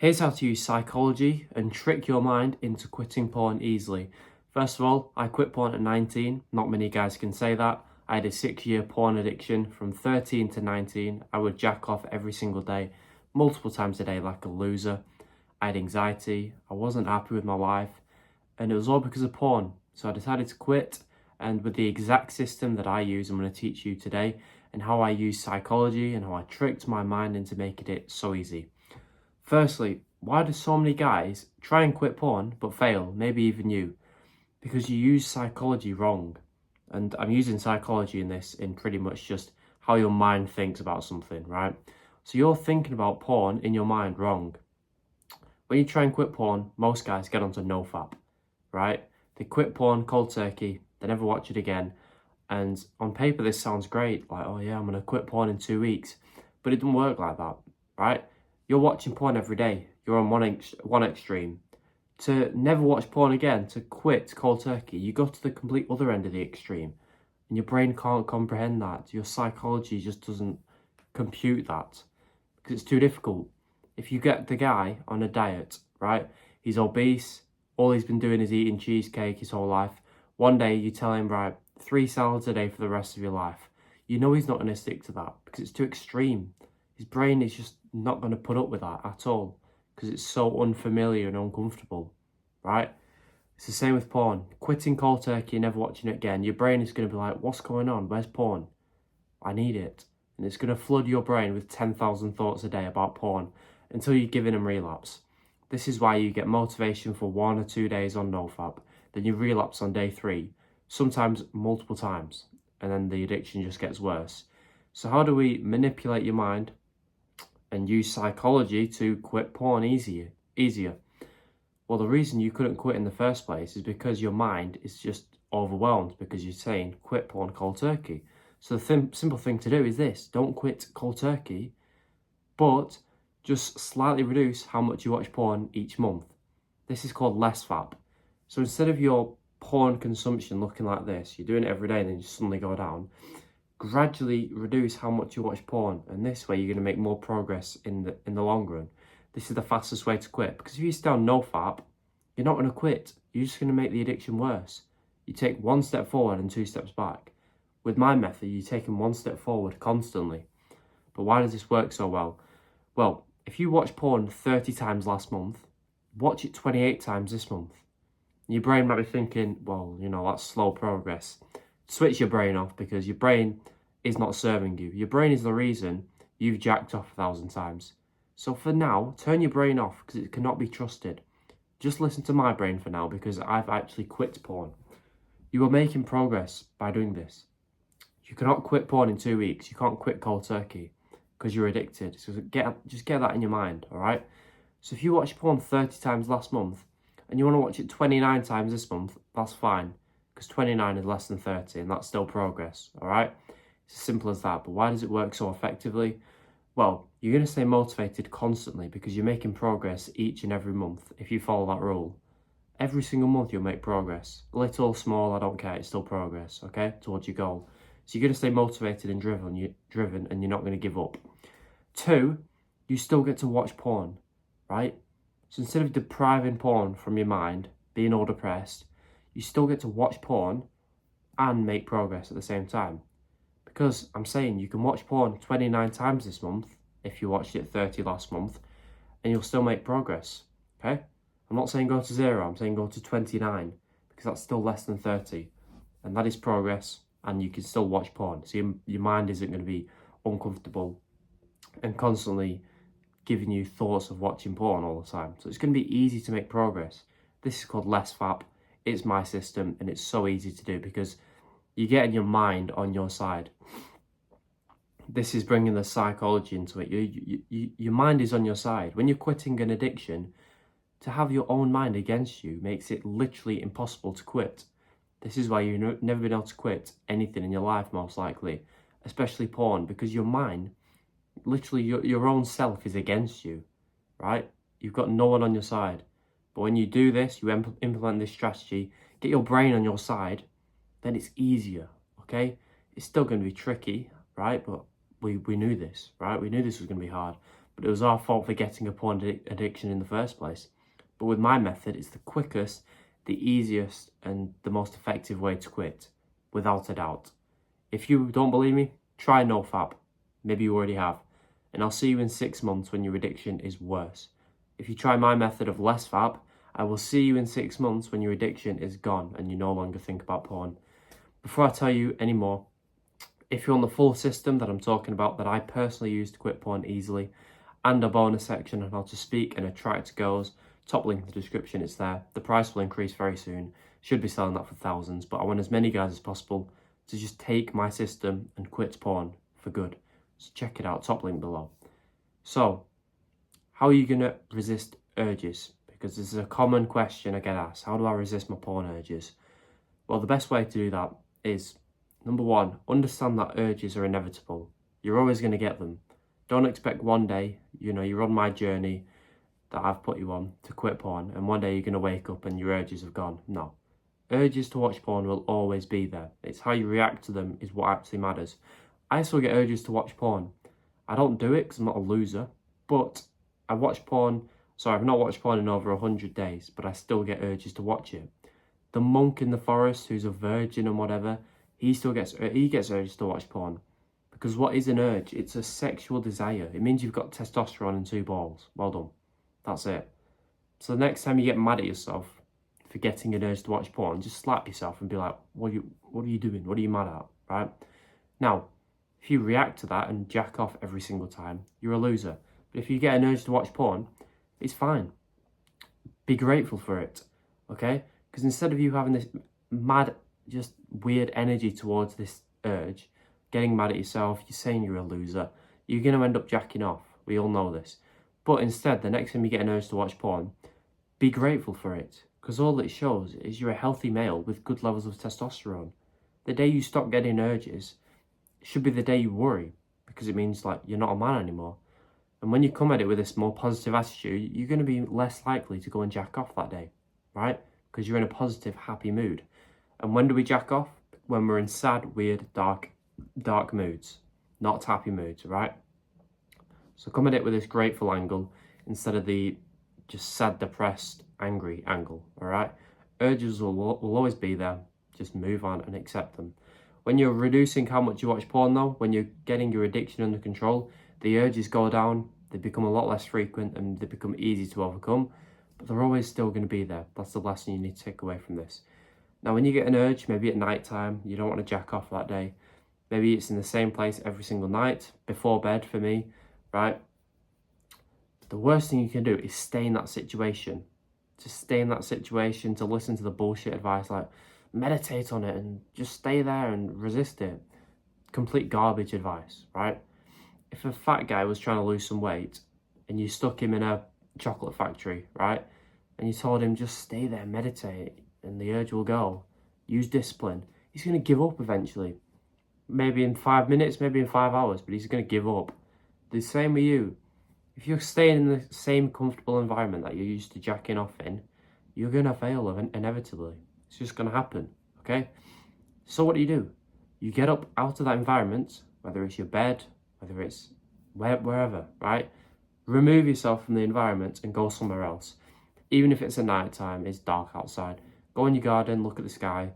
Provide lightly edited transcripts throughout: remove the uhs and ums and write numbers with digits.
Here's how to use psychology and trick your mind into quitting porn easily. First of all, I quit porn at 19. Not many guys can say that. I had a 6-year porn addiction from 13 to 19. I would jack off every single day, multiple times a day like a loser. I had anxiety. I wasn't happy with my life. And it was all because of porn. So I decided to quit. And with the exact system that I use, I'm going to teach you today, and how I use psychology and how I tricked my mind into making it so easy. Firstly, why do so many guys try and quit porn but fail, maybe even you? Because you use psychology wrong. And I'm using psychology in this in pretty much just how your mind thinks about something, right? So you're thinking about porn in your mind wrong. When you try and quit porn, most guys get onto NoFap, right? They quit porn cold turkey, they never watch it again. And on paper, this sounds great. Like, oh yeah, I'm going to quit porn in 2 weeks. But it doesn't work like that, right? You're watching porn every day. You're on one extreme. To never watch porn again, to quit cold turkey, you go to the complete other end of the extreme. And your brain can't comprehend that. Your psychology just doesn't compute that. Because it's too difficult. If you get the guy on a diet, right? He's obese. All he's been doing is eating cheesecake his whole life. One day you tell him, right, 3 salads a day for the rest of your life. You know he's not going to stick to that because it's too extreme. His brain is just not going to put up with that at all because it's so unfamiliar and uncomfortable, right? It's the same with porn. Quitting cold turkey and never watching it again, your brain is going to be like, what's going on? Where's porn? I need it. And it's going to flood your brain with 10,000 thoughts a day about porn until you give in and relapse. This is why you get motivation for 1 or 2 days on NoFap, then you relapse on day 3, sometimes multiple times, and then the addiction just gets worse. So how do we manipulate your mind and use psychology to quit porn easier? Well, the reason you couldn't quit in the first place is because your mind is just overwhelmed because you're saying quit porn cold turkey. So the simple thing to do is this: don't quit cold turkey, but just slightly reduce how much you watch porn each month. This is called less fap. So instead of your porn consumption looking like this, you're doing it every day and then you suddenly go down, gradually reduce how much you watch porn, and this way you're going to make more progress in the long run. This is the fastest way to quit, because if you stay on NoFap, you're not going to quit. You're just going to make the addiction worse. You take 1 step forward and 2 steps back. With my method, you're taking 1 step forward constantly. But why does this work so well? Well, if you watch porn 30 times last month, watch it 28 times this month. Your brain might be thinking, well, that's slow progress. Switch your brain off, because your brain is not serving you. Your brain is the reason you've jacked off 1,000 times. So for now, turn your brain off because it cannot be trusted. Just listen to my brain for now, because I've actually quit porn. You are making progress by doing this. You cannot quit porn in 2 weeks. You can't quit cold turkey because you're addicted. So just get that in your mind, all right? So if you watch porn 30 times last month and you want to watch it 29 times this month, that's fine, because 29 is less than 30 and that's still progress, all right? It's as simple as that. But why does it work so effectively? Well, you're going to stay motivated constantly because you're making progress each and every month if you follow that rule. Every single month you'll make progress. Little, small, I don't care, it's still progress, okay, towards your goal. So you're going to stay motivated and driven, and you're not going to give up. 2, you still get to watch porn, right? So instead of depriving porn from your mind, being all depressed, you still get to watch porn and make progress at the same time. Because I'm saying you can watch porn 29 times this month if you watched it 30 last month, and you'll still make progress, okay? I'm not saying go to 0, I'm saying go to 29, because that's still less than 30, and that is progress, and you can still watch porn. So your mind isn't going to be uncomfortable and constantly giving you thoughts of watching porn all the time. So it's going to be easy to make progress. This is called less fap. It's my system, and it's so easy to do because you're getting your mind on your side. This is bringing the psychology into it. Your mind is on your side. When you're quitting an addiction, to have your own mind against you makes it literally impossible to quit. This is why you've never been able to quit anything in your life, most likely, especially porn, because your mind, literally your own self is against you, right? You've got no one on your side. But when you do this, you implement this strategy, get your brain on your side, then it's easier, okay? It's still going to be tricky, right? But we knew this, right? We knew this was going to be hard. but it was our fault for getting a porn addiction in the first place. But with my method, it's the quickest, the easiest, and the most effective way to quit, without a doubt. If you don't believe me, try NoFap. Maybe you already have. And I'll see you in 6 months when your addiction is worse. If you try my method of less fab, I will see you in 6 months when your addiction is gone and you no longer think about porn. Before I tell you any more, if you're on the full system that I'm talking about, that I personally use to quit porn easily, and a bonus section on how to speak and attract girls, top link in the description, it's there. The price will increase very soon. Should be selling that for thousands, but I want as many guys as possible to just take my system and quit porn for good. So check it out, top link below. So, how are you going to resist urges? Because this is a common question I get asked. How do I resist my porn urges? Well, the best way to do that is, number one, understand that urges are inevitable. You're always going to get them. Don't expect one day, you're on my journey that I've put you on to quit porn, and one day you're going to wake up and your urges have gone. No. Urges to watch porn will always be there. It's how you react to them is what actually matters. I still get urges to watch porn. I don't do it because I'm not a loser, but I watch porn. Sorry, I've not watched porn in over 100 days, but I still get urges to watch it. The monk in the forest who's a virgin and whatever, he gets urges to watch porn. Because what is an urge? It's a sexual desire. It means you've got testosterone and 2 balls. Well done. That's it. So the next time you get mad at yourself for getting an urge to watch porn, just slap yourself and be like, what are you doing? What are you mad at? Right? Now, if you react to that and jack off every single time, you're a loser. But if you get an urge to watch porn, it's fine. Be grateful for it, okay? Because instead of you having this mad, just weird energy towards this urge, getting mad at yourself, you're saying you're a loser, you're going to end up jacking off. We all know this. But instead, the next time you get an urge to watch porn, be grateful for it. Because all it shows is you're a healthy male with good levels of testosterone. The day you stop getting urges should be the day you worry, because it means like you're not a man anymore. And when you come at it with this more positive attitude, you're going to be less likely to go and jack off that day, right? Because you're in a positive, happy mood. And when do we jack off? When we're in sad, weird, dark moods, not happy moods, right? So come at it with this grateful angle instead of the just sad, depressed, angry angle, all right? Urges will always be there. Just move on and accept them. When you're reducing how much you watch porn though, when you're getting your addiction under control, the urges go down, they become a lot less frequent and they become easy to overcome, but they're always still going to be there. That's the lesson you need to take away from this. Now, when you get an urge, maybe at night time, you don't want to jack off that day. Maybe it's in the same place every single night, before bed for me, right? The worst thing you can do is stay in that situation. Just stay in that situation to listen to the bullshit advice like meditate on it and just stay there and resist it. Complete garbage advice, right? If a fat guy was trying to lose some weight and you stuck him in a chocolate factory, right? And you told him just stay there, meditate, and the urge will go. Use discipline. He's going to give up eventually. Maybe in 5 minutes, maybe in 5 hours, but he's going to give up. The same with you. If you're staying in the same comfortable environment that you're used to jacking off in, you're going to fail inevitably. It's just going to happen, okay? So what do? You get up out of that environment, whether it's your bed, whether it's wherever, right? Remove yourself from the environment and go somewhere else. Even if it's at night time, it's dark outside. Go in your garden, look at the sky,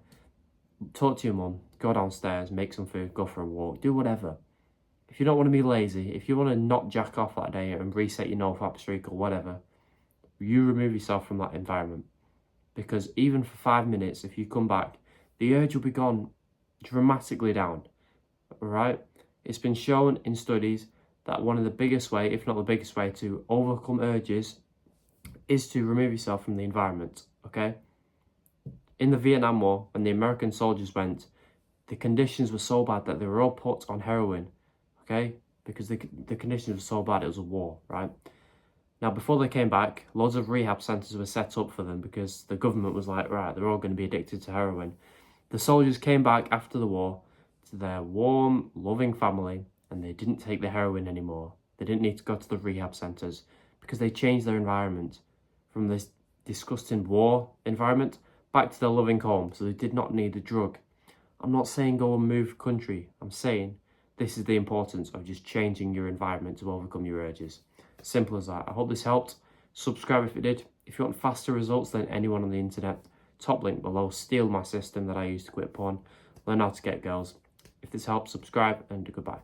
talk to your mum, go downstairs, make some food, go for a walk, do whatever. If you don't want to be lazy, if you want to not jack off that day and reset your NoFap streak or whatever, you remove yourself from that environment. Because even for 5 minutes, if you come back, the urge will be gone dramatically down, alright? It's been shown in studies that one of the biggest way, if not the biggest way, to overcome urges is to remove yourself from the environment, okay? In the Vietnam War, when the American soldiers went, the conditions were so bad that they were all put on heroin, okay? Because the conditions were so bad, it was a war, right? Now, before they came back, loads of rehab centres were set up for them because the government was like, right, they're all going to be addicted to heroin. The soldiers came back after the war to their warm, loving family, and they didn't take the heroin anymore. They didn't need to go to the rehab centres because they changed their environment from this disgusting war environment back to their loving home, so they did not need the drug. I'm not saying go and move country. I'm saying this is the importance of just changing your environment to overcome your urges. Simple as that. I hope this helped. Subscribe if it did. If you want faster results than anyone on the internet, top link below. Steal my system that I use to quit porn. Learn how to get girls. If this helps, subscribe and goodbye.